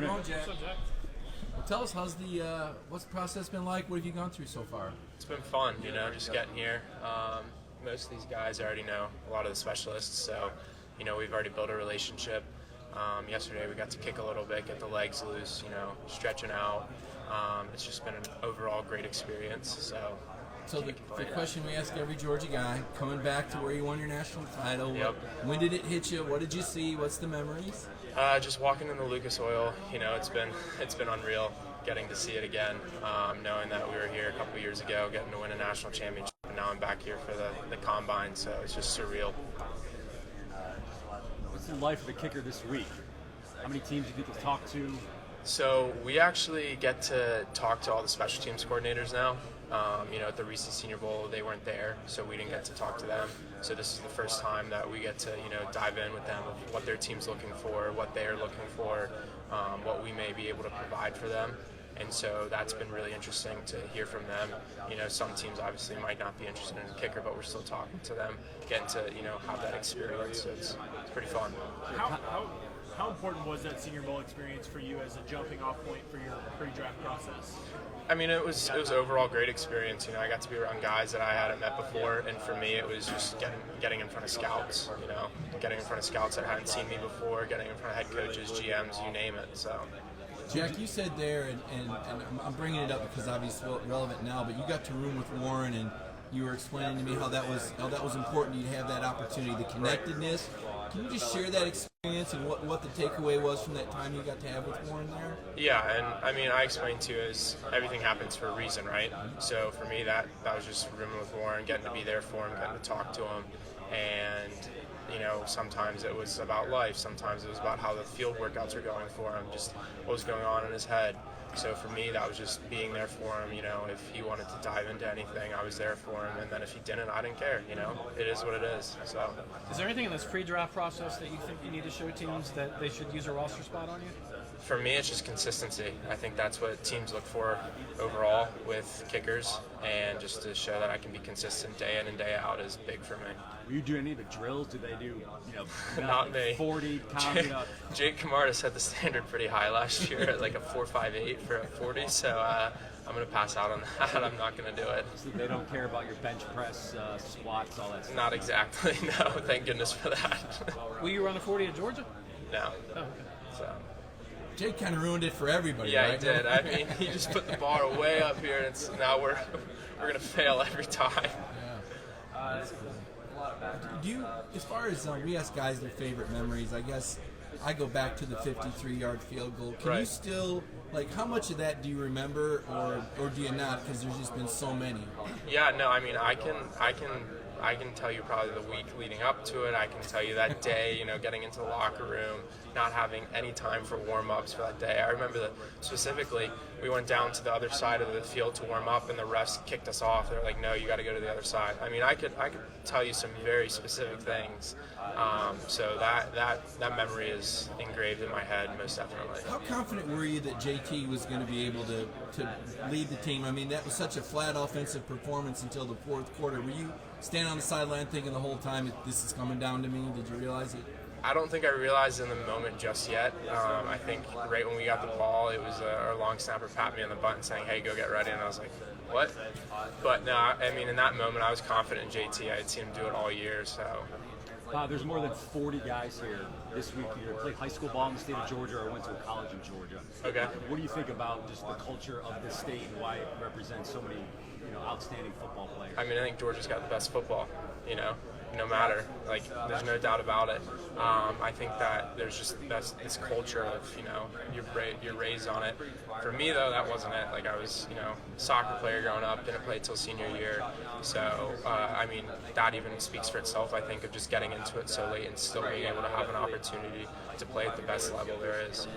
Morning. Jack. What's up, Jack? Well, tell us, what's the process been like? What have you gone through so far? It's been fun, just getting here. Most of these guys I already know, a lot of the specialists, so, we've already built a relationship. Yesterday we got to kick a little bit, get the legs loose, stretching out. It's just been an overall great experience. So the question we ask every Georgia guy, coming back to where you won your national title, Yep. When did it hit you? What did you see? What's the memories? Just walking in the Lucas Oil, it's been unreal getting to see it again, knowing that we were here a couple years ago, getting to win a national championship, and now I'm back here for the combine, so it's just surreal. What's the life of a kicker this week? How many teams do you get to talk to? So we actually get to talk to all the special teams coordinators now. At the Reese Senior Bowl, they weren't there, so we didn't get to talk to them. So this is the first time that we get to, dive in with them of what their team's looking for, what they are looking for, what we may be able to provide for them. And so that's been really interesting to hear from them. Some teams obviously might not be interested in a kicker, but we're still talking to them, getting to, have that experience. So it's pretty fun. How important was that Senior Bowl experience for you as a jumping off point for your pre-draft process? I mean, it was overall great experience. I got to be around guys that I hadn't met before, and for me, it was just getting in front of scouts. Getting in front of scouts that hadn't seen me before, getting in front of head coaches, GMs, you name it. So, Jack, you said there, and I'm bringing it up because obviously it's relevant now, but you got to room with Warren, and you were explaining to me how that was important. You have that opportunity, the connectedness. Can you just share that experience and what the takeaway was from that time you got to have with Warren there? Yeah, and I explained to you is everything happens for a reason, right? So for me, that was just rooming with Warren, getting to be there for him, getting to talk to him, and sometimes it was about life, sometimes it was about how the field workouts are going for him, just what was going on in his head. So for me, that was just being there for him. If he wanted to dive into anything, I was there for him. And then if he didn't, I didn't care. It is what it is. So, Is there anything in this pre-draft process that you think you need to show teams that they should use a roster spot on you? for me, it's just consistency. I think that's what teams look for overall with kickers, and just to show that I can be consistent day in and day out is big for me. Will you do any of the drills? Do they do, Not me. 40 pounds? Jake Camarda set the standard pretty high last year at like a 4.58 for a 40, so I'm going to pass out on that. I'm not going to do it. So they don't care about your bench press, squats, all that stuff? Not exactly, no. Thank goodness for that. Will you run a 40 at Georgia? No. Oh, okay. So. Jake kind of ruined it for everybody, Yeah, right? he did. I mean, he just put the bar way up here, and now we're going to fail every time. Yeah. Do you, as far as we ask guys their favorite memories, I guess I go back to the 53-yard field goal. Can you still, how much of that do you remember, or do you not? Because there's just been so many. Yeah, no, I mean, I can tell you probably the week leading up to it. I can tell you that day, getting into the locker room, not having any time for warm-ups for that day. I remember that specifically, we went down to the other side of the field to warm up, and the refs kicked us off. They're like, no, you got to go to the other side. I mean, I could tell you some very specific things. So that memory is engraved in my head, most definitely. How confident were you that JT was going to be able to lead the team? I mean, that was such a flat offensive performance until the fourth quarter. Were you standing on the sideline thinking the whole time, this is coming down to me? Did you realize it? I don't think I realized in the moment just yet. I think right when we got the ball, it was our long snapper pat me on the butt and saying, hey, go get ready. And I was like, what? But no, I mean, in that moment, I was confident in JT. I had seen him do it all year, so. There's more than 40 guys here this week either played high school ball in the state of Georgia or went to a college in Georgia. Okay. What do you think about just the culture of this state and why it represents so many, outstanding football players? I mean, I think Georgia's got the best football, no matter. There's no doubt about it. I think that there's just this culture of, you're raised on it. For me, though, that wasn't it. I was, soccer player growing up, didn't play till senior year. So, I mean, that even speaks for itself, I think, of just getting into it so late and still being able to have an opportunity to play at the best level there is. So.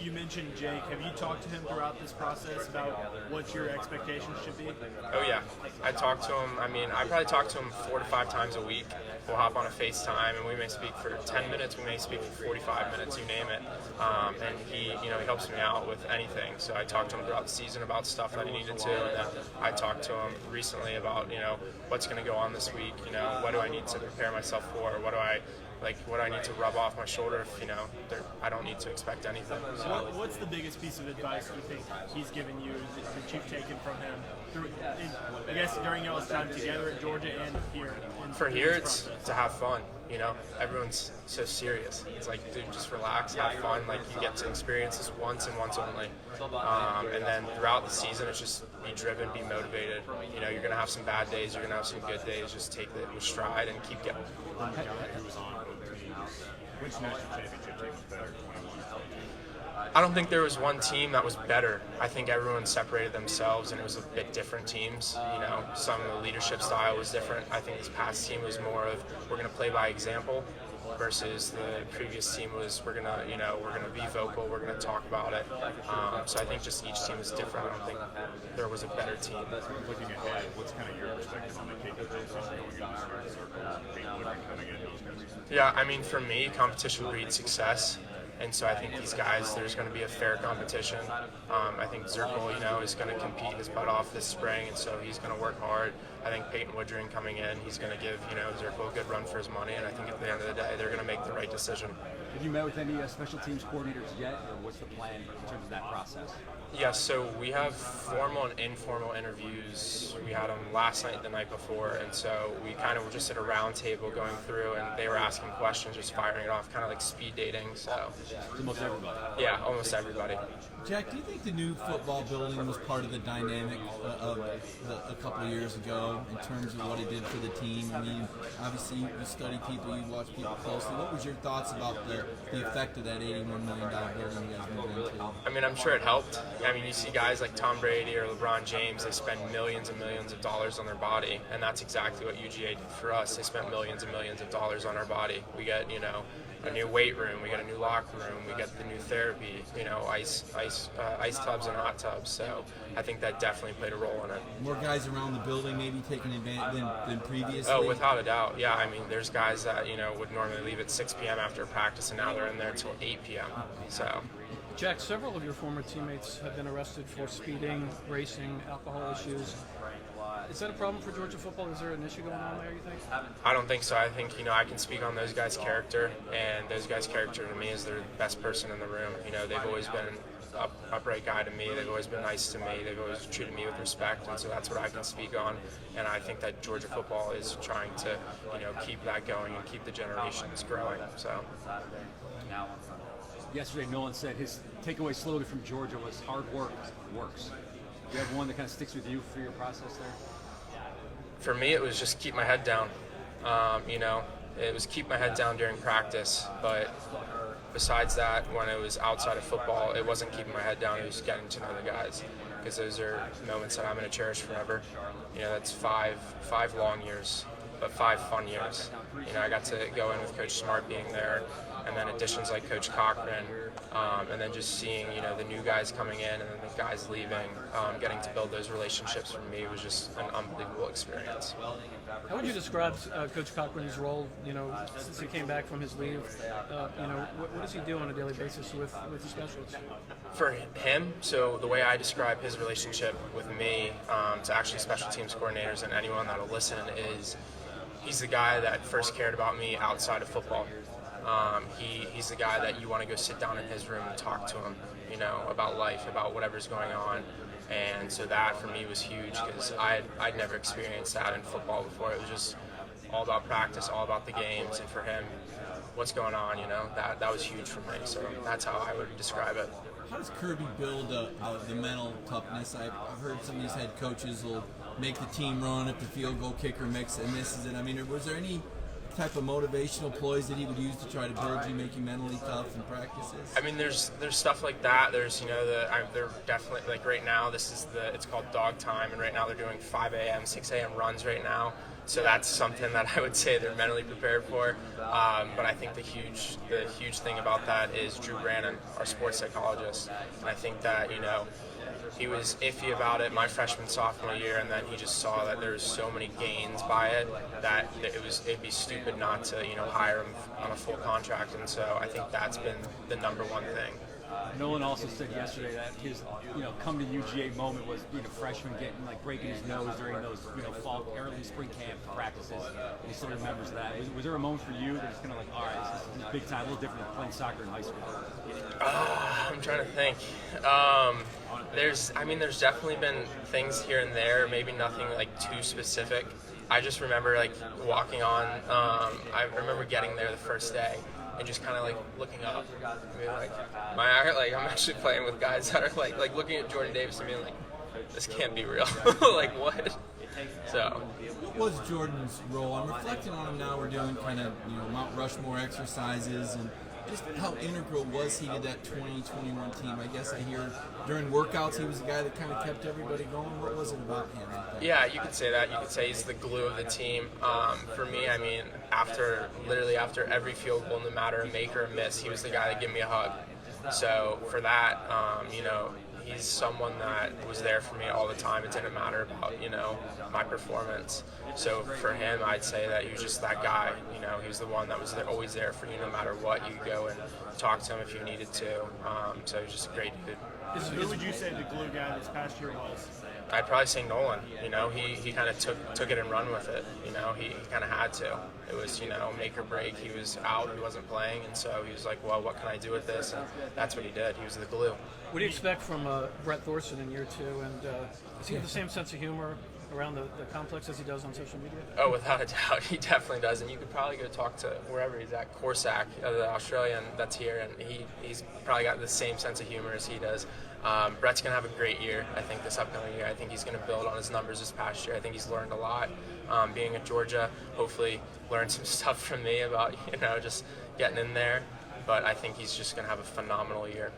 You mentioned Jake. Have you talked to him throughout this process about what your expectations should be? Oh, yeah. I talk to him. I mean, I probably talk to him 4 to 5 times a week. We'll hop on a FaceTime, and we may speak for 10 minutes. We may speak for 45 minutes, you name it. And he, he helps me out with anything. So I talked to him throughout the season about stuff that he needed to. And then I talked to him recently about, what's going to go on this week. What do I need to prepare myself for? What do I like what I need to rub off my shoulder if, I don't need to expect anything. So. What's the biggest piece of advice you think he's given you that you've taken from him I guess during y'all's time together at Georgia and here? For here, it's to have fun. Everyone's so serious. It's like, dude, just relax, have fun. Like, you get to experience this once and once only. And then throughout the season, it's just be driven, be motivated. You're going to have some bad days, you're going to have some good days. Just take it with stride and keep going. Which national championship team was better? I don't think there was one team that was better. I think everyone separated themselves, and it was a bit different teams. Some of the leadership style was different. I think this past team was more of we're going to play by example, versus the previous team was we're gonna be vocal, we're gonna talk about it. So I think just each team is different. I don't think there was a better team. Looking ahead, what's kind of your perspective on the capabilities going into the circle, being coming in those guys? Yeah, I mean, for me, competition breeds success. And so I think these guys, there's going to be a fair competition. I think Zirkle, is going to compete his butt off this spring, and so he's going to work hard. I think Peyton Woodring coming in, he's going to give, Zirkle a good run for his money, and I think at the end of the day, they're going to make the right decision. Have you met with any special teams coordinators yet, or what's the plan in terms of that process? Yeah, so we have formal and informal interviews. We had them last night, the night before, and so we kind of were just at a round table going through, and they were asking questions, just firing it off, kind of like speed dating. So Almost everybody. Yeah, almost everybody. Jack, do you think the new football building was part of the dynamic of a couple of years ago in terms of what it did for the team? I mean, obviously you study people, you watch people closely. What was your thoughts about the effect of that $81 million building you guys moved into? I mean, I'm sure it helped. I mean, you see guys like Tom Brady or LeBron James, they spend millions and millions of dollars on their body, and that's exactly what UGA did for us. They spent millions and millions of dollars on our body. We get, a new weight room, we got a new locker room, we got the new therapy, ice tubs and hot tubs. So I think that definitely played a role in it. More guys around the building maybe taking advantage than previously? Oh, without a doubt. Yeah, I mean, there's guys that, would normally leave at 6 p.m. after practice, and now they're in there until 8 p.m. So. Jack, several of your former teammates have been arrested for speeding, racing, alcohol issues. Is that a problem for Georgia football? Is there an issue going on there, you think? I don't think so. I think, I can speak on those guys' character, and those guys' character to me is they're the best person in the room. They've always been an upright guy to me. They've always been nice to me. They've always treated me with respect, and so that's what I can speak on. And I think that Georgia football is trying to, keep that going and keep the generations growing. So. Yesterday, Nolan said his takeaway slogan from Georgia was "Hard work works." Do you have one that kind of sticks with you for your process there? For me, it was just keep my head down. It was keep my head down during practice, but besides that, when it was outside of football, it wasn't keeping my head down, it was getting to know the guys, because those are moments that I'm going to cherish forever. That's five long years, but 5 fun years. I got to go in with Coach Smart being there, and then additions like Coach Cochran, and then just seeing, the new guys coming in and then the guys leaving, getting to build those relationships for me was just an unbelievable experience. How would you describe Coach Cochran's role, since he came back from his leave? What does he do on a daily basis with the specialists? For him, so the way I describe his relationship with me to actually special teams coordinators and anyone that'll listen is he's the guy that first cared about me outside of football. He's the guy that you want to go sit down in his room and talk to him, about life, about whatever's going on. And so that for me was huge because I'd never experienced that in football before. It was just all about practice, all about the games, and for him, what's going on, that was huge for me. So that's how I would describe it. How does Kirby build the mental toughness? I've heard some of these head coaches will make the team run if the field goal kicker misses it. I mean, was there any type of motivational ploys that he would use to try to build you, make you mentally tough in practices? I mean, there's stuff like that. There's they're definitely like right now. It's called dog time, and right now they're doing 5 a.m., 6 a.m. runs right now. So that's something that I would say they're mentally prepared for. But I think the huge thing about that is Drew Brannon, our sports psychologist, and I think that he was iffy about it my freshman, sophomore year, and then he just saw that there was so many gains by it that it'd be stupid not to hire him on a full contract, and so I think that's been the number one thing. Nolan also said yesterday that his, come to UGA moment was being a freshman, breaking his nose during those, fall, early spring camp practices. And he still remembers that. Was there a moment for you that was kind of like, all right, this is big time, a little different than playing soccer in high school? I'm trying to think. There's definitely been things here and there, maybe nothing like too specific. I just remember like walking on. I remember getting there the first day and just kind of like looking up, and being like, I'm actually playing with guys that are like looking at Jordan Davis and being like, this can't be real. Like what? So. What was Jordan's role? I'm reflecting on him now. We're doing kind of Mount Rushmore exercises, and just how integral was he to that 2021 team? I guess I hear during workouts he was the guy that kind of kept everybody going. What was it about him? Yeah, you could say that. You could say he's the glue of the team. For me, after every field goal, no matter a make or a miss, he was the guy that gave me a hug. So for that, he's someone that was there for me all the time. It didn't matter about, my performance. So for him, I'd say that he was just that guy. He was the one that was always there for you no matter what. You could go and talk to him if you needed to. So he was just a great dude. Who would you say the glue guy this past year was? I'd probably say Nolan. He kind of took it and run with it. He kind of had to. It was, make or break. He was out, he wasn't playing, and so he was like, well, what can I do with this? And that's what he did. He was the glue. What do you expect from Brett Thorson in year 2? And does he have the same sense of humor around the complex as he does on social media? Oh, without a doubt, he definitely does. And you could probably go talk to wherever he's at, Corsac, the Australian that's here, and he's probably got the same sense of humor as he does. Brett's going to have a great year, I think, this upcoming year. I think he's going to build on his numbers this past year. I think he's learned a lot being at Georgia. Hopefully learned some stuff from me about, just getting in there. But I think he's just going to have a phenomenal year.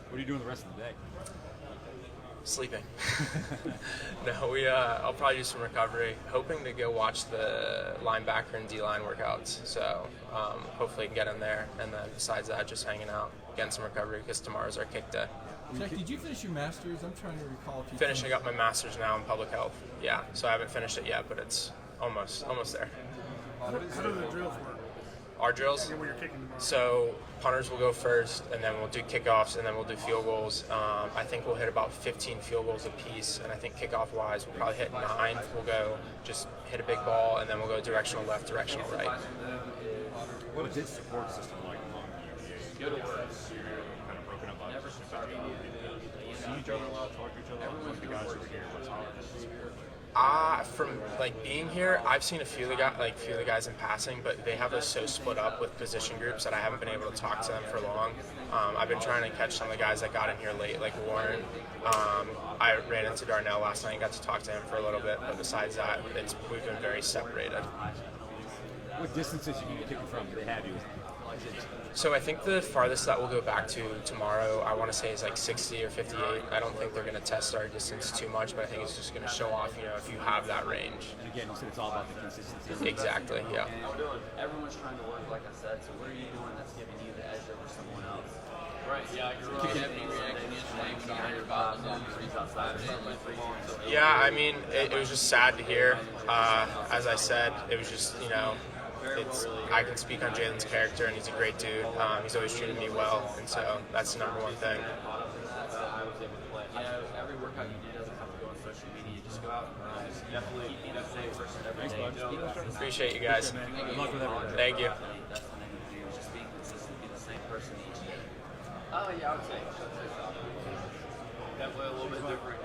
What are you doing the rest of the day? Sleeping. No, I'll probably do some recovery. Hoping to go watch the linebacker and D-line workouts. So hopefully get in there. And then besides that, just hanging out, getting some recovery because tomorrow's our kick day. Jack, did you finish your master's? I'm trying to recall if you Finishing up my master's now in public health. Yeah, so I haven't finished it yet, but it's almost there. How do the drills work? Our drills? When you're kicking the ball. So punters will go first, and then we'll do kickoffs, and then we'll do field goals. I think we'll hit about 15 field goals apiece, and I think kickoff-wise, we'll probably hit 9. We'll go just hit a big ball, and then we'll go directional left, directional right. What is this support system like among the UGA? Kind of broken up by see each other a lot, talk to each other. Like the guys over here, what's hard? From being here, I've seen a few of the guys in passing, but they have us so split up with position groups that I haven't been able to talk to them for long. I've been trying to catch some of the guys that got in here late, like Warren. I ran into Darnell last night and got to talk to him for a little bit, but besides that, we've been very separated. What distances you can kick it from? Do they have you? So I think the farthest that we'll go back to tomorrow, I want to say is like 60 or 58. I don't think they're going to test our distance too much, but I think it's just going to show off, if you have that range. And again, you said it's all about the consistency. Exactly, yeah. Everyone's trying to work, like I said, so what are you doing that's giving you the edge over someone else? Right, yeah, you're right. Any reaction yesterday when you heard about the injuries outside of it? Yeah, it was just sad to hear. As I said, it was just, I can speak on Jalen's character, and he's a great dude. He's always treated me well, and so that's the number one thing. Every workout you do doesn't have to go on social media. Just go out and definitely be the same person every day. Appreciate you guys. Good luck with everything. Thank you. That's the thing to do. Just being consistent, be the same person each day. Oh yeah, I would say definitely a little bit different.